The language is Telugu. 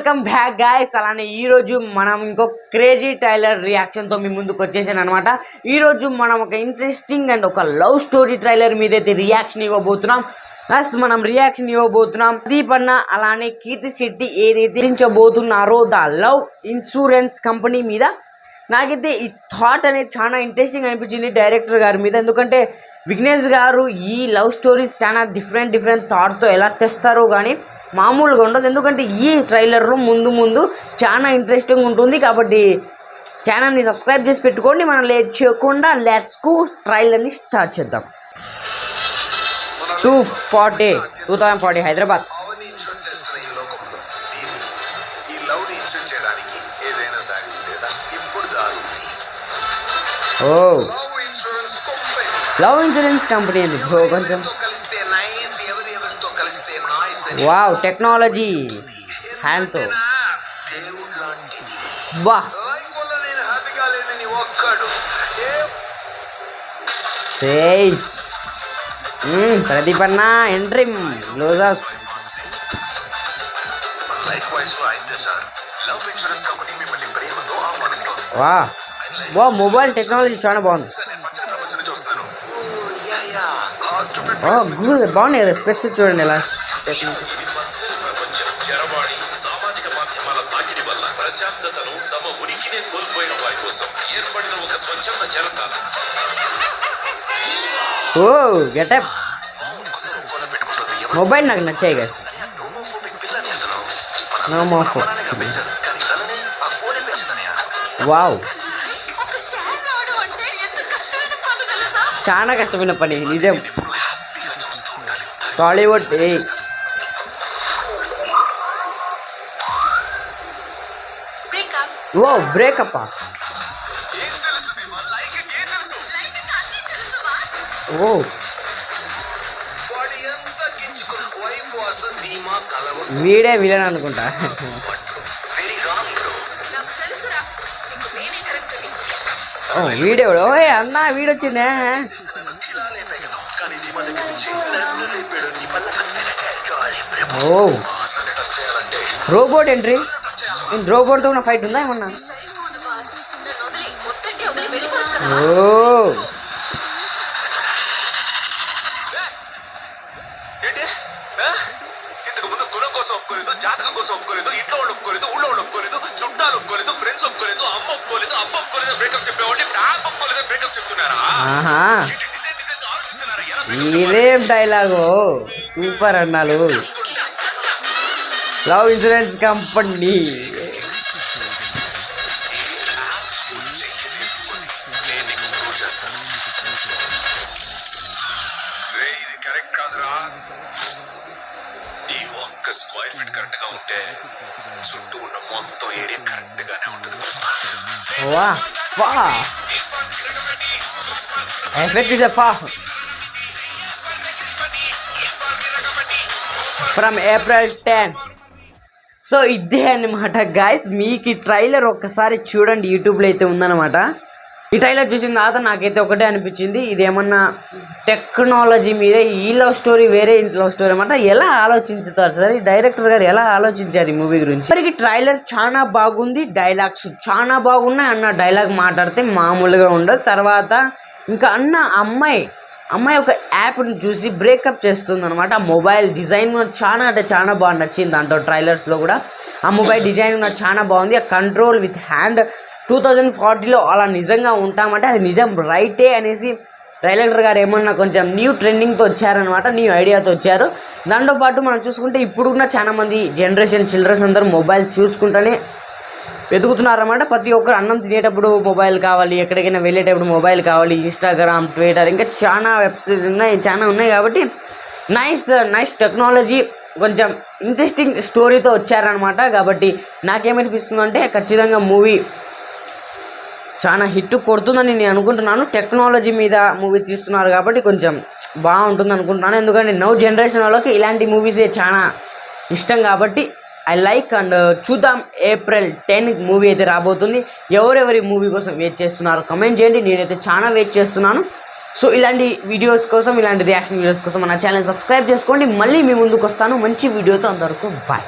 Welcome back guys. అలానే ఈ రోజు మనం ఇంకో క్రేజీ ట్రైలర్ రియాక్షన్ తో మీ ముందుకు వచ్చేసాను అనమాట. ఈ రోజు మనం ఒక ఇంట్రెస్టింగ్ అండ్ ఒక లవ్ స్టోరీ ట్రైలర్ మీద అయితే రియాక్షన్ ఇవ్వబోతున్నాం. దీప్ అన్న అలానే కీర్తి శెట్టి ఏదైతే దించబోతున్నారో ద లవ్ ఇన్సూరెన్స్ కంపెనీ మీద. నాకైతే ఈ థాట్ అనేది చాలా ఇంట్రెస్టింగ్ అనిపించింది డైరెక్టర్ గారి మీద. ఎందుకంటే విఘ్నేష్ గారు ఈ లవ్ స్టోరీస్ చాలా డిఫరెంట్ థాట్తో ఎలా తెస్తారో కానీ మామూలుగా ఉండదు. ఎందుకంటే ఈ ట్రైలర్లో ముందు చాలా ఇంట్రెస్టింగ్ ఉంటుంది. కాబట్టి ఛానల్ని సబ్స్క్రైబ్ చేసి పెట్టుకోండి. మనం లేట్ చేయకుండా లెట్స్ గో ట్రైలర్ని స్టార్ట్ చేద్దాం. 2040 హైదరాబాద్. ఓ లవ్ ఇన్సూరెన్స్ కంపెనీ అండి బ్రో. కొంచెం వావ్ టెక్నాలజీ హ్యాండ్తో వా ప్రదీప్ అన్న ఎంట్రీ క్లోజర్స్. వా మొబైల్ టెక్నాలజీ చాలా బాగుంది. బాగున్నాయి కదా స్పెక్స్ చూడండి ఎలా. సామాజిక మాధ్యమాల తాకిడి వల్ల ప్రశాంతతను తమ ఉనికినే కోల్పోయిన వారి కోసం ఏర్పడిన ఒక స్వచ్ఛంద చెరసాల. ఓ గెటప్ మొబైల్ నాకు నచ్చాయి కదా. వావ్ చాలా కష్టమైన పని నిజం. టాలీవుడ్ ఓ బ్రేకప్. ఓ వీడే విలన్ అనుకుంటా. ఓ వీడే ఓయ్ అన్న వీడొచ్చిందే. ఓ రోబోట్ ఎంట్రీ. రోబోట్తో ఉన్న ఫైట్ ఉందా ఏమన్నా? ఓ ఇంతకు ముందు గుణం కోసం ఒప్పుకోలేదు, జాతకం కోసం ఒప్పుకోలేదు, ఇంట్లో వాళ్ళు ఒప్పుకోలేదు, ఊళ్ళో వాళ్ళు ఒప్పుకోలేదు, చుట్టాలు ఒప్పుకోలేదు, ఫ్రెండ్స్ ఒప్పుకోలేదు, అమ్మ ఒప్పుకోలేదు, అబ్బ ఒప్పుకోలేదు, బ్రేకప్ చెప్పేవాళ్ళు నాకు ఒప్పుకోలేదు బ్రేకప్ చెప్తున్నారా? ఇదేం డైలాగు సూపర్ అన్నాలు. Love insurance company square feet correct గా ఉంటే చుట్టూ ఉన్న మొత్తం ఏరియా కరెక్ట్ గానే ఉంటుంది. From April 10. సో ఇదే అనమాట గాయస్. మీకు ఈ ట్రైలర్ ఒక్కసారి చూడండి, యూట్యూబ్లో అయితే ఉందన్నమాట. ఈ ట్రైలర్ చూసిన తర్వాత నాకైతే ఒకటే అనిపించింది, ఇదేమన్నా టెక్నాలజీ మీద ఈ లవ్ స్టోరీ వేరే లవ్ స్టోరీ అనమాట. ఎలా ఆలోచించుతారు సార్ ఈ డైరెక్టర్ గారు, ఎలా ఆలోచించారు ఈ మూవీ గురించి? మరి ట్రైలర్ చాలా బాగుంది, డైలాగ్స్ చాలా బాగున్నాయి. అన్న డైలాగ్ మాట్లాడితే మామూలుగా ఉండదు. తర్వాత ఇంకా అన్న అమ్మాయి ఒక యాప్ని చూసి బ్రేకప్ చేస్తుంది అనమాట. ఆ మొబైల్ డిజైన్ చాలా బాగా నచ్చింది దాంట్లో ట్రైలర్స్లో కూడా. ఆ మొబైల్ డిజైన్ నాకు చాలా బాగుంది. ఆ కంట్రోల్ విత్ హ్యాండ్ 2040లో అలా నిజంగా ఉంటామంటే అది నిజం రైటే అనేసి డైరెక్టర్ గారు ఏమన్నా కొంచెం న్యూ ట్రెండింగ్తో వచ్చారనమాట, న్యూ ఐడియాతో వచ్చారు. దాంతోపాటు మనం చూసుకుంటే ఇప్పుడున్న చాలా మంది జనరేషన్ చిల్డ్రన్స్ అందరూ మొబైల్ చూసుకుంటూనే వెతుకుతున్నారన్నమాట. ప్రతి ఒక్కరు అన్నం తినేటప్పుడు మొబైల్ కావాలి, ఎక్కడికైనా వెళ్ళేటప్పుడు మొబైల్ కావాలి, ఇన్స్టాగ్రామ్, ట్విట్టర్, ఇంకా చాలా వెబ్సైట్స్ ఉన్నాయి. కాబట్టి నైస్ టెక్నాలజీ, కొంచెం ఇంట్రెస్టింగ్ స్టోరీతో వచ్చారనమాట. కాబట్టి నాకేమనిపిస్తుందంటే ఖచ్చితంగా మూవీ చాలా హిట్ కొడుతుందని నేను అనుకుంటున్నాను. టెక్నాలజీ మీద మూవీ తీస్తున్నారు కాబట్టి కొంచెం బాగుంటుంది అనుకుంటున్నాను. ఎందుకంటే నవ్ జనరేషన్ వాళ్ళకి ఇలాంటి మూవీసే చాలా ఇష్టం కాబట్టి ఐ లైక్. అండ్ చూద్దాం, April 10 మూవీ అయితే రాబోతుంది. ఎవరెవరి మూవీ కోసం వెయిట్ చేస్తున్నారు కమెంట్ చేయండి. నేనైతే చాలా వెయిట్ చేస్తున్నాను. సో ఇలాంటి వీడియోస్ కోసం, ఇలాంటి రియాక్షన్ వీడియోస్ కోసం మన ఛానల్ సబ్స్క్రైబ్ చేసుకోండి. మళ్ళీ మీ ముందుకు వస్తాను మంచి వీడియోతో. అంతవరకు బాయ్.